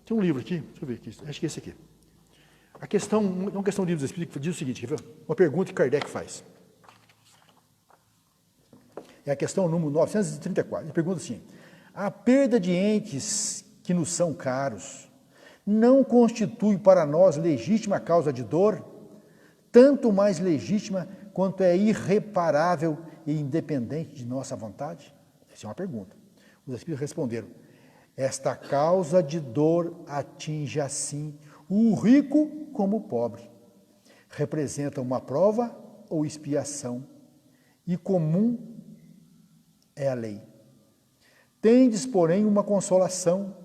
Tem um livro aqui, deixa eu ver aqui, acho que é esse aqui. Uma questão do livro dos Espíritos diz o seguinte, quer ver? Uma pergunta que Kardec faz. É a questão número 934. Ele pergunta assim, a perda de entes que nos são caros não constitui para nós legítima causa de dor, tanto mais legítima quanto é irreparável e independente de nossa vontade? Essa é uma pergunta. Os Espíritos responderam, esta causa de dor atinge assim o rico como o pobre. Representa uma prova ou expiação, e comum é a lei. Tendes, porém, uma consolação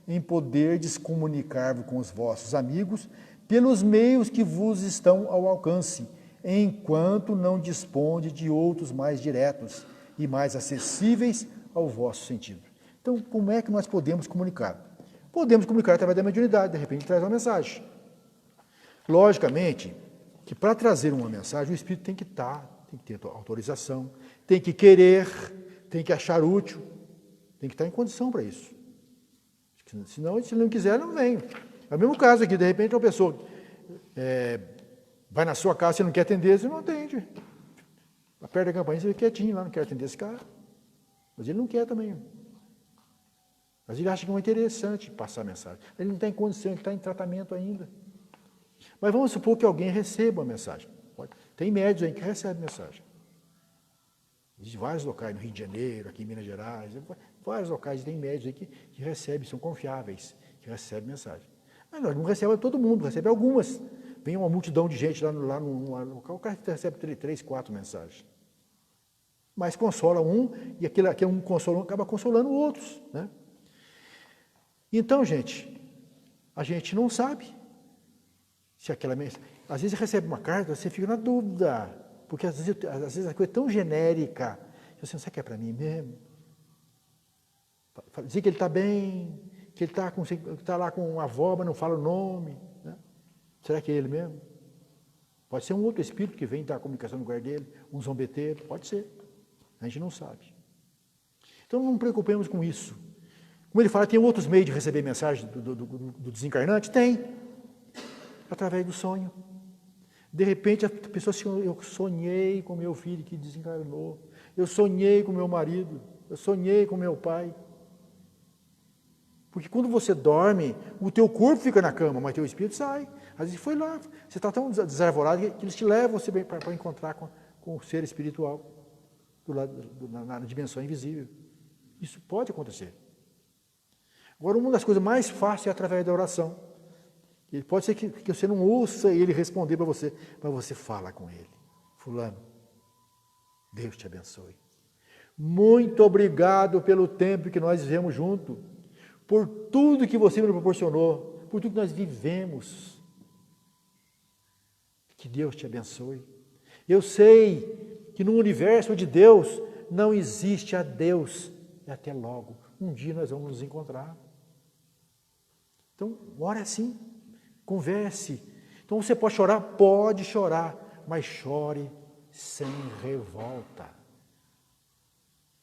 em poderdes comunicar-vos com os vossos amigos pelos meios que vos estão ao alcance, enquanto não disponde de outros mais diretos e mais acessíveis ao vosso sentido. Então, como é que nós podemos comunicar? Podemos comunicar através da mediunidade, de repente traz uma mensagem. Logicamente, que para trazer uma mensagem, o Espírito tem que ter autorização, tem que querer, tem que achar útil, tem que estar em condição para isso. Senão, se ele não quiser, não vem. É o mesmo caso aqui, de repente uma pessoa vai na sua casa, você não quer atender, você não atende. Aperta a campainha, você fica quietinho lá, não quer atender esse cara. Mas ele não quer também. Mas ele acha que é interessante passar a mensagem. Ele não está em condição, ele está em tratamento ainda. Mas vamos supor que alguém receba a mensagem. Tem médios aí que recebem mensagem. De vários locais, no Rio de Janeiro, aqui em Minas Gerais. vários locais tem médios aí que recebem, são confiáveis, que recebem mensagem. Mas nós não recebemos todo mundo, recebe algumas. Vem uma multidão de gente lá no local, o cara recebe 3, 4 mensagens. Mas consola um, e aquele um consolando, acaba consolando outros. Né? Então, gente, a gente não sabe se aquela mensagem... Às vezes você recebe uma carta, você fica na dúvida, porque às vezes a coisa é tão genérica, você não sabe que é para mim mesmo. Dizer que ele está bem, que ele está lá com a avó, mas não fala o nome. Né? Será que é ele mesmo? Pode ser um outro espírito que vem dar a comunicação no lugar dele, um zombeteiro, pode ser. A gente não sabe. Então não nos preocupemos com isso. Como ele fala, tem outros meios de receber mensagem do desencarnante? Tem. Através do sonho. De repente a pessoa assim, eu sonhei com meu filho que desencarnou. Eu sonhei com meu marido. Eu sonhei com meu pai. Porque quando você dorme, o teu corpo fica na cama, mas teu espírito sai. Às vezes foi lá. Você está tão desarvorado que eles te levam para encontrar com o ser espiritual na dimensão invisível. Isso pode acontecer. Agora, uma das coisas mais fáceis é através da oração. Pode ser que você não ouça ele responder para você, mas você fala com ele. Fulano, Deus te abençoe. Muito obrigado pelo tempo que nós vivemos junto, por tudo que você me proporcionou, por tudo que nós vivemos. Que Deus te abençoe. Eu sei que no universo de Deus não existe adeus e até logo. Um dia nós vamos nos encontrar. Então, ore assim. Converse. Então você pode chorar, mas chore sem revolta,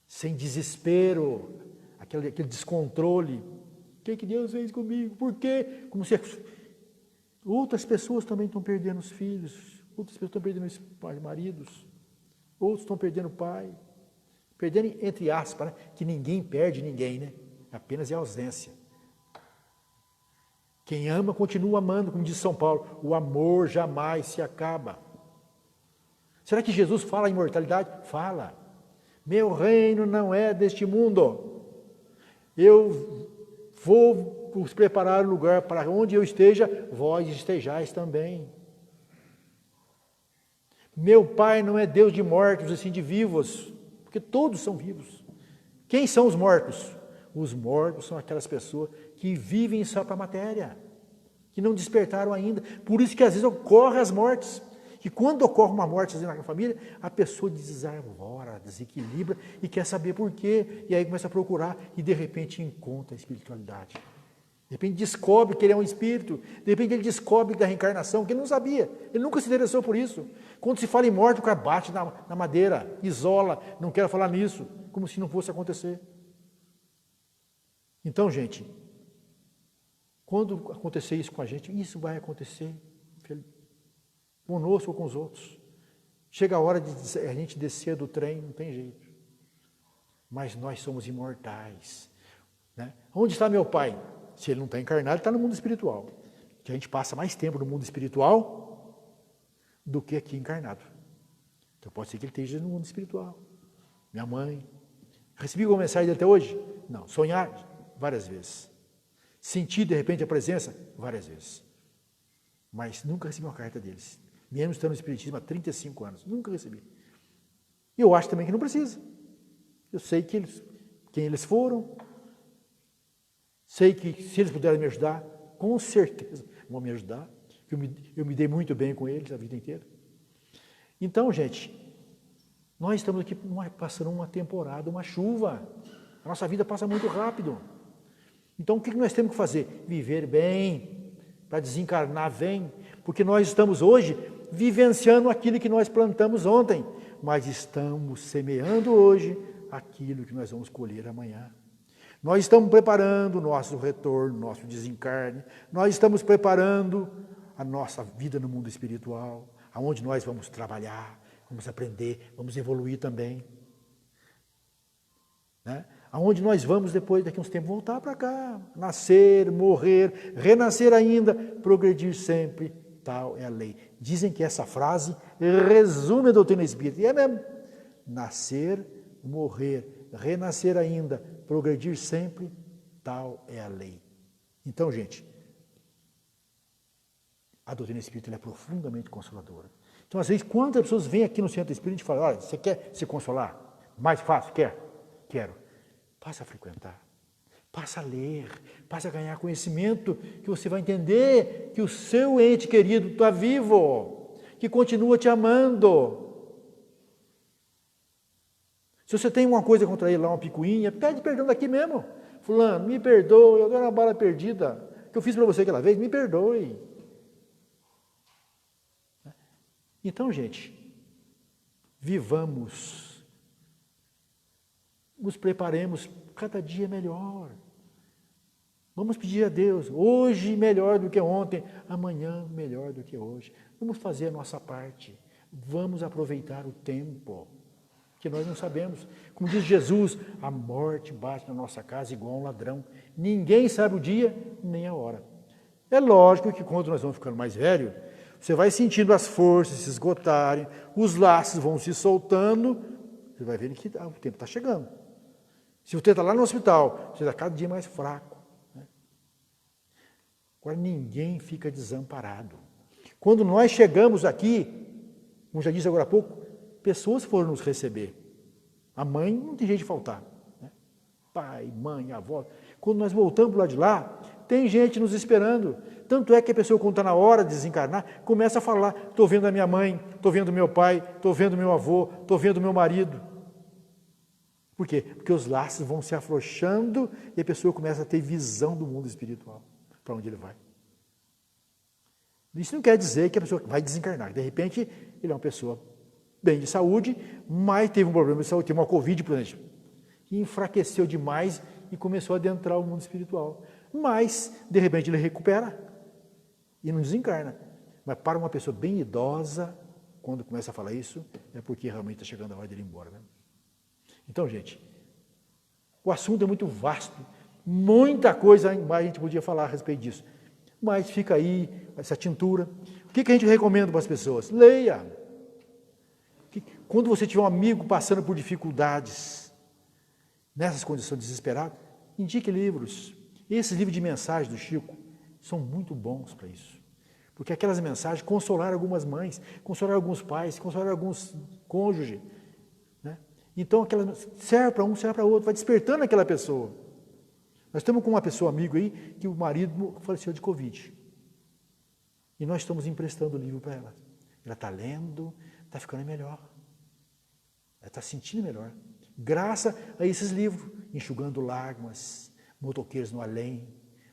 sem desespero, aquele descontrole. O que Deus fez comigo? Por quê? Como se outras pessoas também estão perdendo os filhos, outras pessoas estão perdendo os maridos, outros estão perdendo o pai, perdendo entre aspas, né? Que ninguém perde ninguém, né? Apenas é ausência. Quem ama, continua amando, como diz São Paulo. O amor jamais se acaba. Será que Jesus fala em imortalidade? Fala. Meu reino não é deste mundo. Eu vou vos preparar um lugar para onde eu esteja, vós estejais também. Meu Pai não é Deus de mortos, assim de vivos, porque todos são vivos. Quem são os mortos? Os mortos são aquelas pessoas que vivem só para a matéria, que não despertaram ainda. Por isso que às vezes ocorrem as mortes. E quando ocorre uma morte na família, a pessoa desarvora, desequilibra e quer saber por quê. E aí começa a procurar e de repente encontra a espiritualidade. De repente descobre que ele é um espírito. De repente ele descobre da reencarnação, que ele não sabia. Ele nunca se interessou por isso. Quando se fala em morte, o cara bate na madeira, isola, não quer falar nisso, como se não fosse acontecer. Então, gente, quando acontecer isso com a gente, isso vai acontecer conosco ou com os outros. Chega a hora de a gente descer do trem, não tem jeito. Mas nós somos imortais. Né? Onde está meu pai? Se ele não está encarnado, ele está no mundo espiritual. Que a gente passa mais tempo no mundo espiritual do que aqui encarnado. Então pode ser que ele esteja no mundo espiritual. Minha mãe. Recebi alguma mensagem dele até hoje? Não. Sonhar? Várias vezes. Sentir de repente a presença? Várias vezes. Mas nunca recebi uma carta deles. Mesmo estando no Espiritismo há 35 anos. Nunca recebi. E eu acho também que não precisa. Eu sei que quem eles foram. Sei que se eles puderem me ajudar, com certeza vão me ajudar. Eu me dei muito bem com eles a vida inteira. Então, gente, nós estamos aqui passando uma temporada, uma chuva. A nossa vida passa muito rápido. Então, o que nós temos que fazer? Viver bem, para desencarnar bem, porque nós estamos hoje vivenciando aquilo que nós plantamos ontem, mas estamos semeando hoje aquilo que nós vamos colher amanhã. Nós estamos preparando o nosso retorno, o nosso desencarne, nós estamos preparando a nossa vida no mundo espiritual, aonde nós vamos trabalhar, vamos aprender, vamos evoluir também. Né? Aonde nós vamos depois, daqui a uns tempos, voltar para cá, nascer, morrer, renascer ainda, progredir sempre, tal é a lei. Dizem que essa frase resume a doutrina espírita, e é mesmo. Nascer, morrer, renascer ainda, progredir sempre, tal é a lei. Então, gente, a doutrina espírita é profundamente consoladora. Então, às vezes, quantas pessoas vêm aqui no centro espírita e a gente fala, olha, você quer se consolar? Mais fácil? Quer? Quero. Passa a frequentar. Passa a ler, passa a ganhar conhecimento, que você vai entender que o seu ente querido está vivo, que continua te amando. Se você tem uma coisa contra ele lá, uma picuinha, pede perdão daqui mesmo. Fulano, me perdoe, eu dei uma bala perdida que eu fiz para você aquela vez, me perdoe. Então, gente, vivamos, nos preparemos, cada dia melhor. Vamos pedir a Deus, hoje melhor do que ontem, amanhã melhor do que hoje. Vamos fazer a nossa parte, vamos aproveitar o tempo, que nós não sabemos. Como diz Jesus, a morte bate na nossa casa igual um ladrão. Ninguém sabe o dia nem a hora. É lógico que quando nós vamos ficando mais velhos, você vai sentindo as forças se esgotarem, os laços vão se soltando, você vai vendo que o tempo está chegando. Se você está lá no hospital, você está cada dia mais fraco. Né? Agora, ninguém fica desamparado. Quando nós chegamos aqui, como já disse agora há pouco, pessoas foram nos receber. A mãe não tem jeito de faltar. Né? Pai, mãe, avó. Quando nós voltamos lá de lá, tem gente nos esperando. Tanto é que a pessoa, quando está na hora de desencarnar, começa a falar, estou vendo a minha mãe, estou vendo meu pai, estou vendo meu avô, estou vendo meu marido. Por quê? Porque os laços vão se afrouxando e a pessoa começa a ter visão do mundo espiritual, para onde ele vai. Isso não quer dizer que a pessoa vai desencarnar. De repente, ele é uma pessoa bem de saúde, mas teve um problema de saúde, teve uma Covid, por exemplo, e enfraqueceu demais e começou a adentrar o mundo espiritual. Mas, de repente, ele recupera e não desencarna. Mas para uma pessoa bem idosa, quando começa a falar isso, é porque realmente está chegando a hora dele ir embora. Né? Então, gente, o assunto é muito vasto, muita coisa mais a gente podia falar a respeito disso. Mas fica aí essa tintura. O que a gente recomenda para as pessoas? Leia. Quando você tiver um amigo passando por dificuldades, nessas condições desesperadas, indique livros. Esses livros de mensagens do Chico são muito bons para isso. Porque aquelas mensagens consolaram algumas mães, consolaram alguns pais, consolaram alguns cônjuges. Né? Então, serve para um, serve para outro, vai despertando aquela pessoa. Nós estamos com uma pessoa, amigo aí, que o marido faleceu de Covid. E nós estamos emprestando o livro para ela. Ela está lendo, está ficando melhor. Ela está sentindo melhor. Graças a esses livros, Enxugando Lágrimas, Motoqueiros no Além,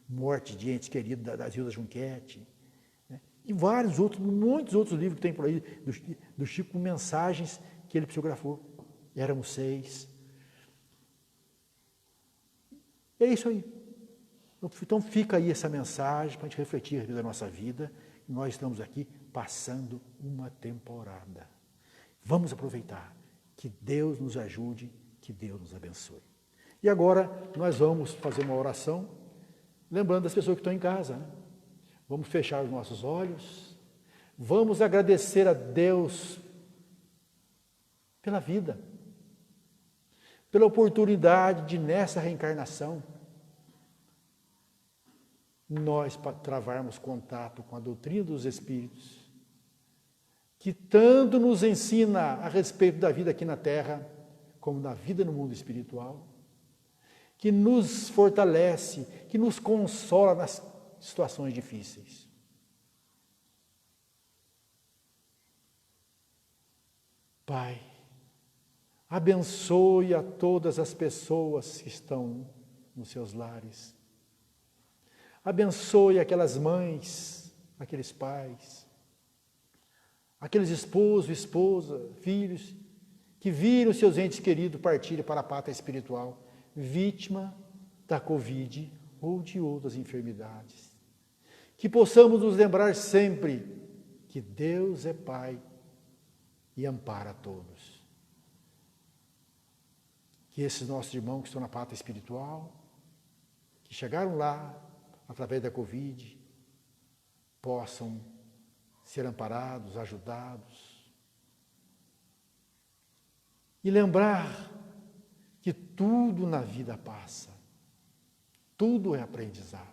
Morte de Entes Queridos, da Zilda Junquete, né? E vários outros, muitos outros livros que tem por aí, do Chico, com mensagens que ele psicografou. Éramos 6. É isso aí. Então fica aí essa mensagem para a gente refletir a respeito da nossa vida. Nós estamos aqui passando uma temporada. Vamos aproveitar. Que Deus nos ajude, que Deus nos abençoe. E agora nós vamos fazer uma oração, lembrando das pessoas que estão em casa. Né? Vamos fechar os nossos olhos. Vamos agradecer a Deus pela vida, pela oportunidade de, nessa reencarnação, nós travarmos contato com a doutrina dos Espíritos, que tanto nos ensina a respeito da vida aqui na Terra, como da vida no mundo espiritual, que nos fortalece, que nos consola nas situações difíceis. Pai, abençoe a todas as pessoas que estão nos seus lares. Abençoe aquelas mães, aqueles pais, aqueles esposos, esposa, filhos, que viram seus entes queridos partirem para a pátria espiritual, vítima da Covid ou de outras enfermidades. Que possamos nos lembrar sempre que Deus é Pai e ampara a todos. Que esses nossos irmãos que estão na pátria espiritual, que chegaram lá através da Covid, possam ser amparados, ajudados. E lembrar que tudo na vida passa, tudo é aprendizado.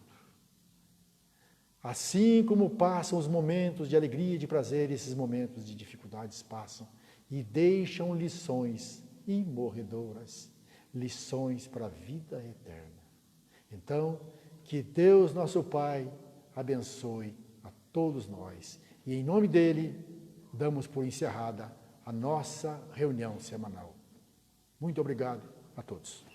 Assim como passam os momentos de alegria e de prazer, esses momentos de dificuldades passam e deixam lições imorredoras, lições para a vida eterna. Então, que Deus, nosso Pai, abençoe a todos nós. E em nome dele, damos por encerrada a nossa reunião semanal. Muito obrigado a todos.